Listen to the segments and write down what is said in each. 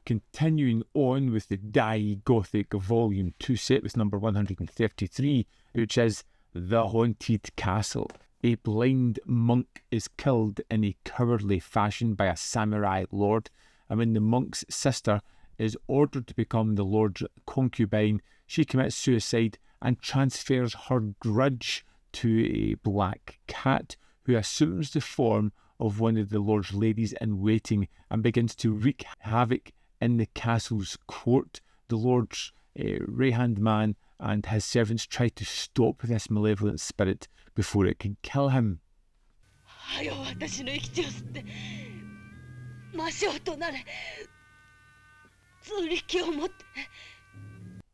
Continuing on with the Daiei Gothic Volume 2 set with number 133, which is The Haunted Castle. A blind monk is killed in a cowardly fashion by a samurai lord, and when the monk's sister is ordered to become the lord's concubine, she commits suicide and transfers her grudge to a black cat who assumes the form of one of the lord's ladies in waiting and begins to wreak havoc in the castle's court. The lord's right-hand man and his servants try to stop this malevolent spirit before it can kill him.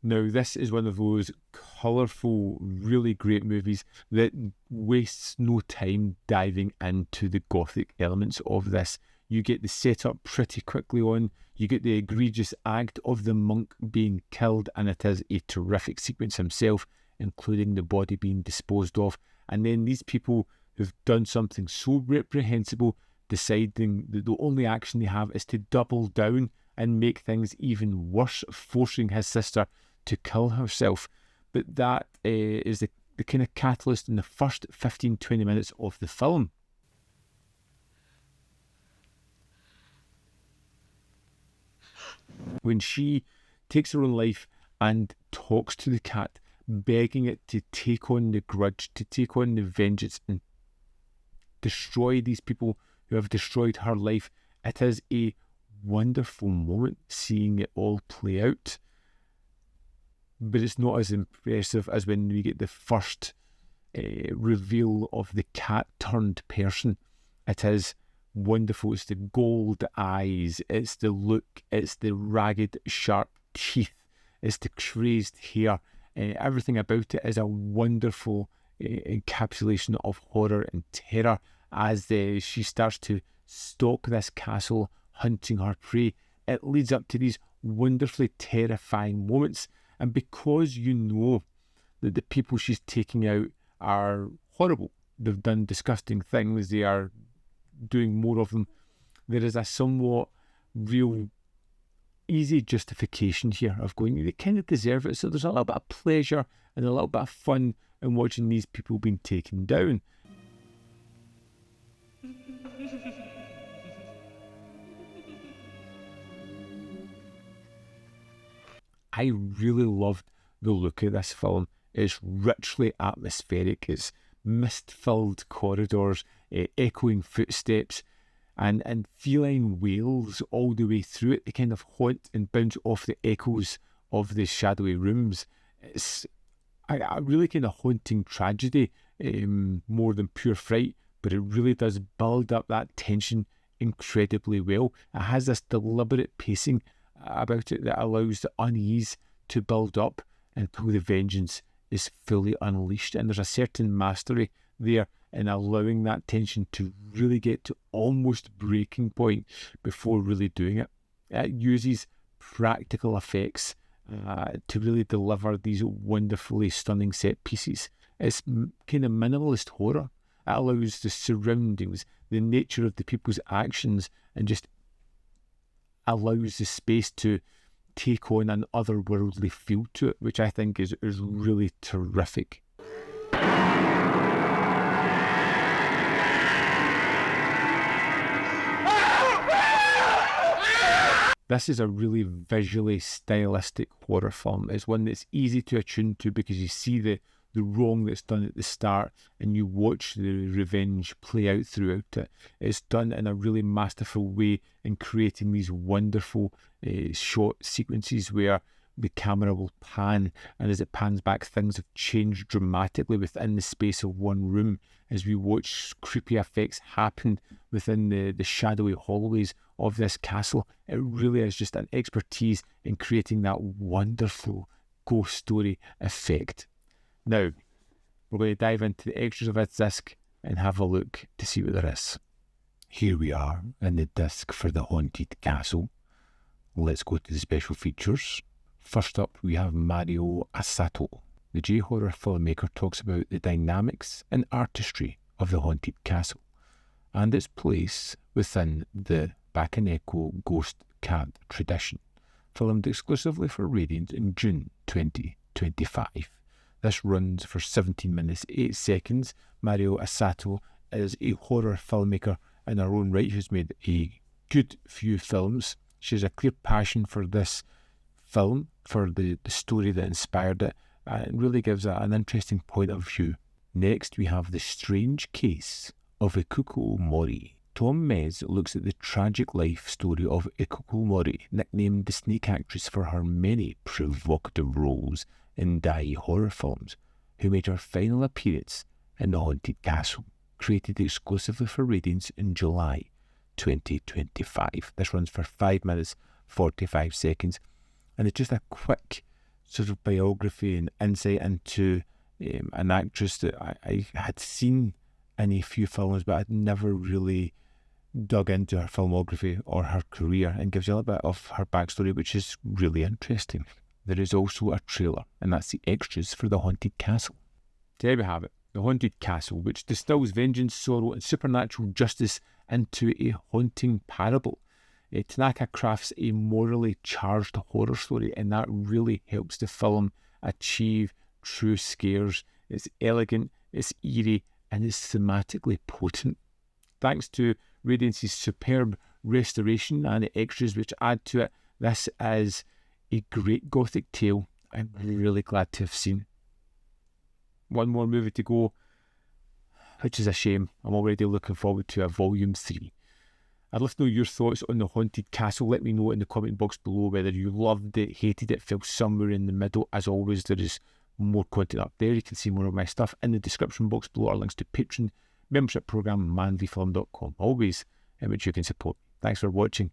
Now, this is one of those colourful, really great movies that wastes no time diving into the Gothic elements of this. You get the setup pretty quickly on, you get the egregious act of the monk being killed, and it is a terrific sequence himself, including the body being disposed of. And then these people who've done something so reprehensible deciding that the only action they have is to double down and make things even worse, forcing his sister to kill herself. But that is the kind of catalyst in the first 15-20 minutes of the film. When she takes her own life and talks to the cat, begging it to take on the grudge, to take on the vengeance and destroy these people who have destroyed her life. It is a wonderful moment seeing it all play out. But it's not as impressive as when we get the first reveal of the cat turned person. It is wonderful. It's the gold eyes, it's the look, it's the ragged sharp teeth, it's the crazed hair. Everything about it is a wonderful encapsulation of horror and terror as she starts to stalk this castle, hunting her prey. It leads up to these wonderfully terrifying moments, and because you know that the people she's taking out are horrible, they've done disgusting things, they are doing more of them, there is a somewhat real easy justification here of going, they kind of deserve it. So there's a little bit of pleasure and a little bit of fun in watching these people being taken down. I really loved the look of this film. It's richly atmospheric. It's mist-filled corridors, echoing footsteps, and feline wails all the way through it. They kind of haunt and bounce off the echoes of the shadowy rooms. It's a really kind of haunting tragedy, more than pure fright, but it really does build up that tension incredibly well. It has this deliberate pacing about it that allows the unease to build up until the vengeance is fully unleashed. And there's a certain mastery there in allowing that tension to really get to almost breaking point before really doing it. It uses practical effects to really deliver these wonderfully stunning set pieces. It's kind of minimalist horror. It allows the surroundings, the nature of the people's actions, and just allows the space to take on an otherworldly feel to it, which I think is really terrific. This is a really visually stylistic horror film. It's one that's easy to attune to because you see the wrong that's done at the start and you watch the revenge play out throughout it. It's done in a really masterful way in creating these wonderful shot sequences where the camera will pan, and as it pans back, things have changed dramatically within the space of one room as we watch creepy effects happen within the shadowy hallways of this castle. It really is just an expertise in creating that wonderful ghost story effect. Now, we're going to dive into the extras of this disc and have a look to see what there is. Here we are in the disc for The Haunted Castle. Let's go to the special features. First up, we have Mario Asato. The J-horror filmmaker talks about the dynamics and artistry of The Haunted Castle and its place within the Bakaneko ghost cat tradition. Filmed exclusively for Radiance in June 2025. This runs for 17 minutes 8 seconds. Mario Asato is a horror filmmaker in her own right who's made a good few films. She has a clear passion for this film, for the story that inspired it, and it really gives an interesting point of view. Next, we have The Strange Case of Ikuko Mori. Tom Mez looks at the tragic life story of Ikuko Mori, nicknamed the Snake Actress for her many provocative roles in Daiei horror films, who made her final appearance in The Haunted Castle, created exclusively for Radiance in July 2025. This runs for 5 minutes 45 seconds, and it's just a quick sort of biography and insight into an actress that I had seen in a few films, but I'd never really dug into her filmography or her career, and gives you a little bit of her backstory, which is really interesting. There is also a trailer, and that's the extras for The Haunted Castle. There we have it, The Haunted Castle, which distills vengeance, sorrow and supernatural justice into a haunting parable. Tanaka crafts a morally charged horror story, and that really helps the film achieve true scares. It's elegant, it's eerie, and it's thematically potent. Thanks to Radiance's superb restoration and the extras which add to it, this is a great Gothic tale I'm really glad to have seen. One more movie to go, which is a shame. I'm already looking forward to a Volume 3. I'd love to know your thoughts on The Haunted Castle. Let me know in the comment box below whether you loved it, hated it, fell somewhere in the middle. As always, there is more content up there. You can see more of my stuff. In the description box below are links to Patreon, membership program, manlyfilm.com, always in which you can support. Thanks for watching.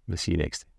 We'll see you next time.